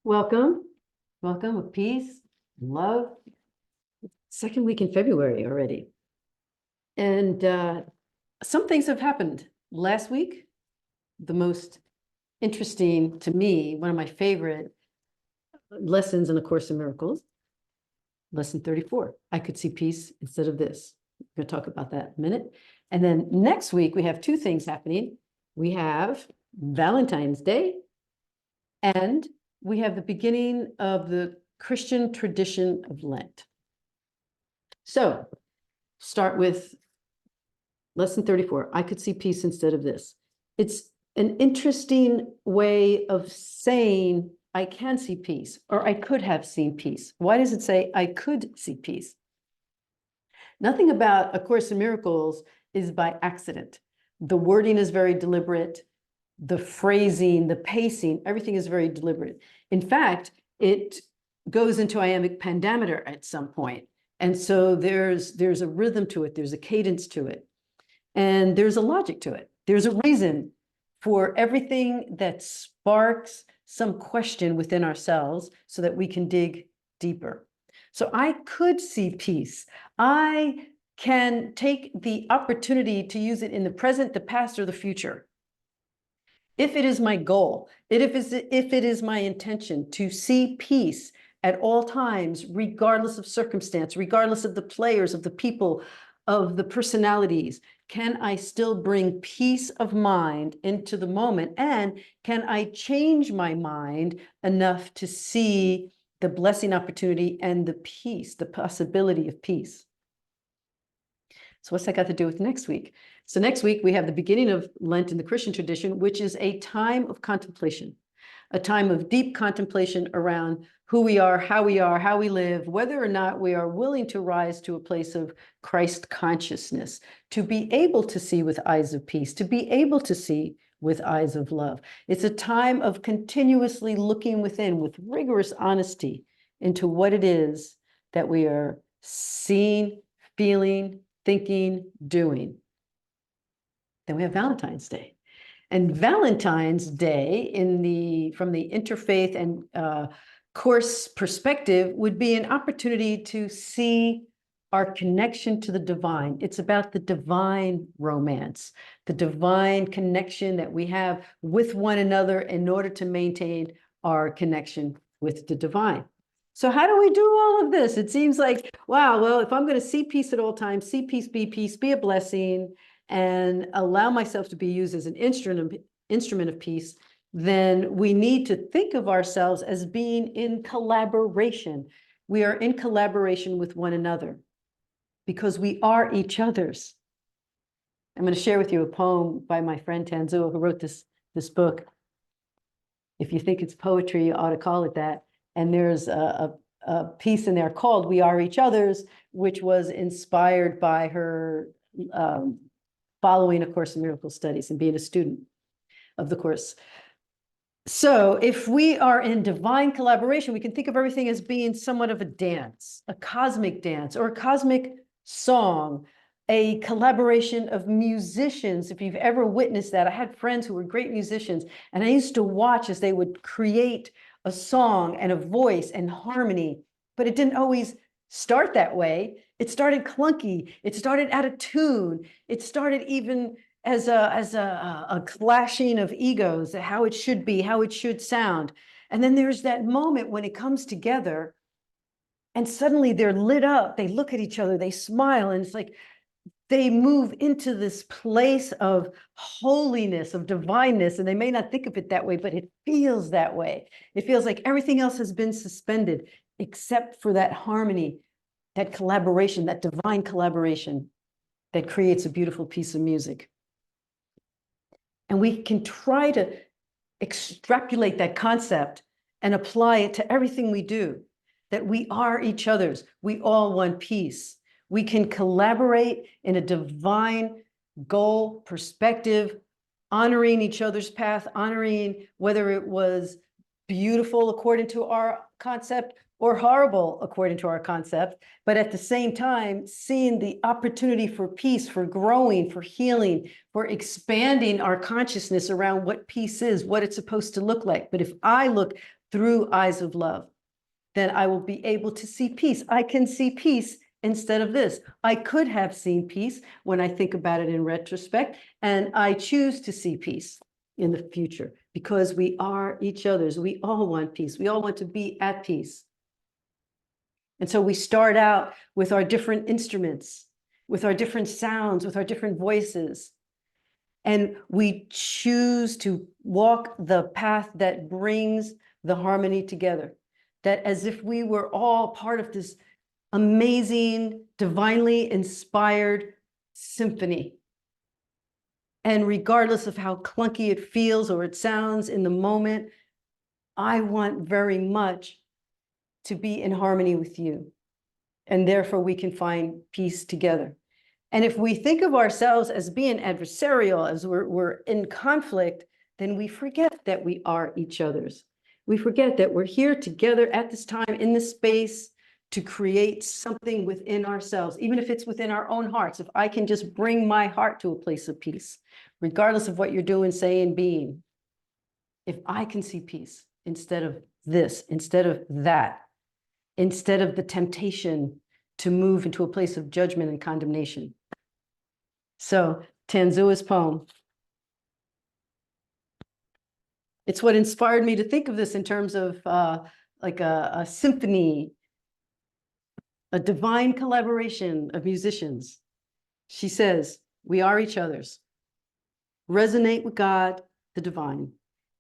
Welcome. Welcome with peace, love. Second week in February already. And some things have happened. Last week, the most interesting to me, one of my favorite lessons in A Course in Miracles, lesson 34. I could see peace instead of this. We're going to talk about that in a minute. And then next week, we have two things happening. We have Valentine's Day, and we have the beginning of the Christian tradition of Lent. So start with lesson 34. I could see peace instead of this. It's an interesting way of saying I can see peace, or I could have seen peace. Why does it say I could see peace? Nothing about A Course in Miracles is by accident. The wording is very deliberate. The phrasing, the pacing, everything is very deliberate. In fact, it goes into iambic pentameter at some point. And so there's a rhythm to it. There's a cadence to it. And there's a logic to it. There's a reason for everything that sparks some question within ourselves so that we can dig deeper. So I could see peace. I can take the opportunity to use it in the present, the past, or the future. If it is my goal, if it is my intention to see peace at all times, regardless of circumstance, regardless of the players, of the people, of the personalities, can I still bring peace of mind into the moment? And can I change my mind enough to see the blessing opportunity and the peace, the possibility of peace? So what's that got to do with next week? So next week, we have the beginning of Lent in the Christian tradition, which is a time of contemplation, a time of deep contemplation around who we are, how we live, whether or not we are willing to rise to a place of Christ consciousness, to be able to see with eyes of peace, to be able to see with eyes of love. It's a time of continuously looking within with rigorous honesty into what it is that we are seeing, feeling, thinking, doing. Then we have Valentine's Day. And Valentine's Day from the interfaith and course perspective would be an opportunity to see our connection to the divine. It's about the divine romance, the divine connection that we have with one another in order to maintain our connection with the divine. So how do we do all of this? It seems like, wow, well, if I'm going to see peace at all times, see peace, be a blessing, and allow myself to be used as an instrument of peace, then we need to think of ourselves as being in collaboration. We are in collaboration with one another because we are each other's. I'm going to share with you a poem by my friend Tanzua, who wrote this book. If you think it's poetry, you ought to call it that. And there's a piece in there called We Are Each Other's, which was inspired by her following A Course in Miracles studies and being a student of the course. So if we are in divine collaboration, we can think of everything as being somewhat of a dance, a cosmic dance, or a cosmic song, a collaboration of musicians. If you've ever witnessed that, I had friends who were great musicians, and I used to watch as they would create a song and a voice and harmony, but it didn't always start that way. It started clunky. It started out of tune. It started even as a clashing of egos, how it should be, how it should sound. And then there's that moment when it comes together and suddenly they're lit up. They look at each other, they smile, and it's like they move into this place of holiness, of divineness, and they may not think of it that way, but it feels that way. It feels like everything else has been suspended except for that harmony, that collaboration, that divine collaboration that creates a beautiful piece of music. And we can try to extrapolate that concept and apply it to everything we do, that we are each other's. We all want peace. We can collaborate in a divine goal, perspective, honoring each other's path, honoring whether it was beautiful according to our concept or horrible according to our concept, but at the same time, seeing the opportunity for peace, for growing, for healing, for expanding our consciousness around what peace is, what it's supposed to look like. But if I look through eyes of love, then I will be able to see peace. I can see peace instead of this. I could have seen peace when I think about it in retrospect, and I choose to see peace in the future because we are each other's. We all want peace. We all want to be at peace. And so we start out with our different instruments, with our different sounds, with our different voices. And we choose to walk the path that brings the harmony together. That as if we were all part of this amazing, divinely inspired symphony. And regardless of how clunky it feels or it sounds in the moment, I want very much to be in harmony with you. And therefore we can find peace together. And if we think of ourselves as being adversarial, as we're in conflict, then we forget that we are each other's. We forget that we're here together at this time in this space to create something within ourselves, even if it's within our own hearts. If I can just bring my heart to a place of peace, regardless of what you're doing, saying, being, if I can see peace instead of this, instead of that, instead of the temptation to move into a place of judgment and condemnation. So Tanzua's poem. It's what inspired me to think of this in terms of like a symphony, a divine collaboration of musicians. She says, we are each other's. Resonate with God, the divine.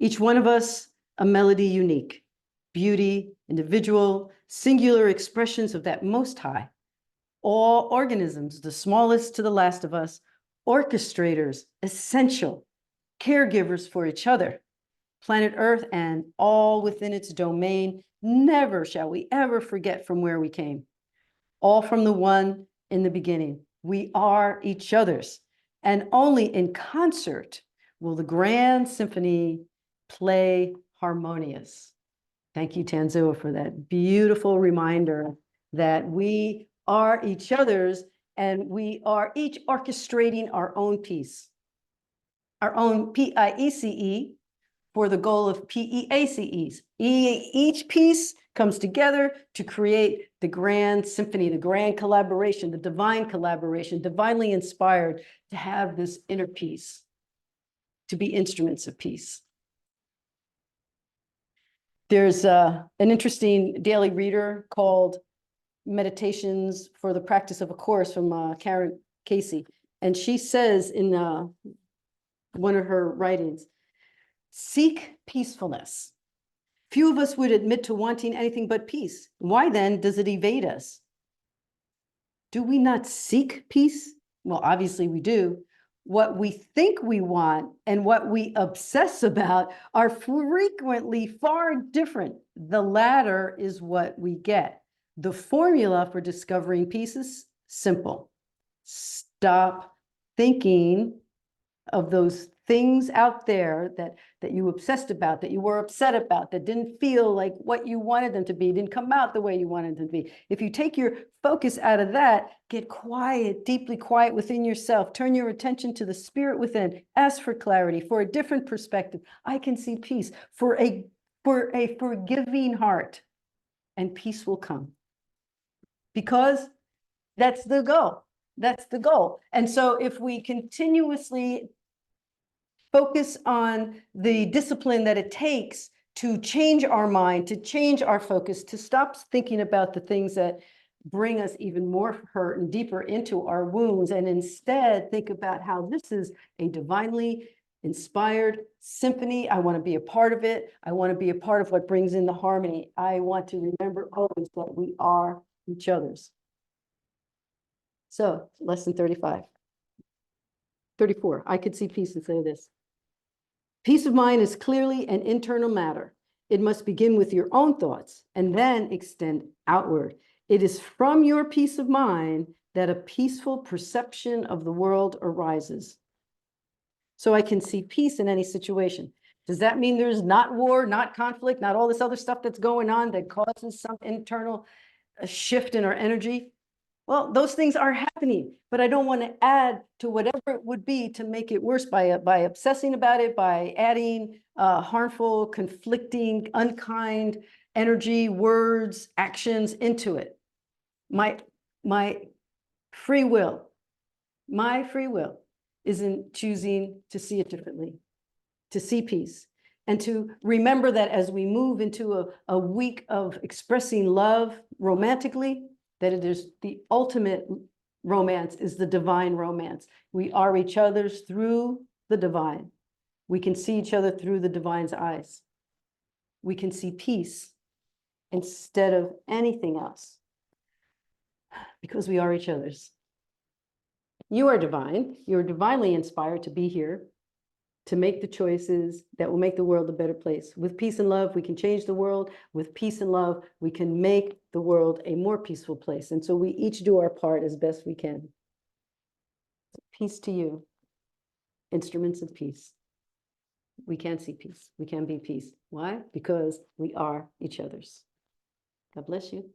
Each one of us, a melody unique, beauty, individual, singular expressions of that most high. All organisms, the smallest to the last of us, orchestrators, essential, caregivers for each other. Planet Earth and all within its domain, never shall we ever forget from where we came. All from the one in the beginning. We are each other's, and only in concert will the grand symphony play harmonious. Thank you, Tanzua, for that beautiful reminder that we are each other's and we are each orchestrating our own piece, our own PIECE for the goal of PEACEs. Each piece comes together to create the grand symphony, the grand collaboration, the divine collaboration, divinely inspired to have this inner peace, to be instruments of peace. There's an interesting daily reader called Meditations for the Practice of a Course from Karen Casey. And she says in one of her writings, seek peacefulness. Few of us would admit to wanting anything but peace. Why then does it evade us? Do we not seek peace? Well, obviously we do. What we think we want and what we obsess about are frequently far different. The latter is what we get. The formula for discovering peace is simple. Stop thinking of those things out there that you obsessed about, that you were upset about, that didn't feel like what you wanted them to be, didn't come out the way you wanted them to be. If you take your focus out of that, get quiet, deeply quiet within yourself, turn your attention to the spirit within, ask for clarity, for a different perspective. I can see peace, for a forgiving heart, and peace will come. Because that's the goal. That's the goal. And so if we continuously focus on the discipline that it takes to change our mind, to change our focus, to stop thinking about the things that bring us even more hurt and deeper into our wounds, and instead think about how this is a divinely inspired symphony. I want to be a part of it. I want to be a part of what brings in the harmony. I want to remember always that we are each other's. So, lesson 35. 34, I could see peace and say this. Peace of mind is clearly an internal matter. It must begin with your own thoughts and then extend outward. It is from your peace of mind that a peaceful perception of the world arises. So I can see peace in any situation. Does that mean there's not war, not conflict, not all this other stuff that's going on that causes some internal shift in our energy? Well, those things are happening, but I don't want to add to whatever it would be to make it worse by obsessing about it, by adding harmful, conflicting, unkind energy, words, actions into it. My free will, is in choosing to see it differently, to see peace, and to remember that as we move into a week of expressing love romantically, that it is the ultimate romance is the divine romance. We are each other's through the divine. We can see each other through the divine's eyes. We can see peace instead of anything else because we are each other's. You are divine. You are divinely inspired to be here, to make the choices that will make the world a better place. With peace and love, we can change the world. With peace and love, we can make the world a more peaceful place. And so we each do our part as best we can. Peace to you, instruments of peace. We can see peace. We can be peace. Why? Because we are each other's. God bless you.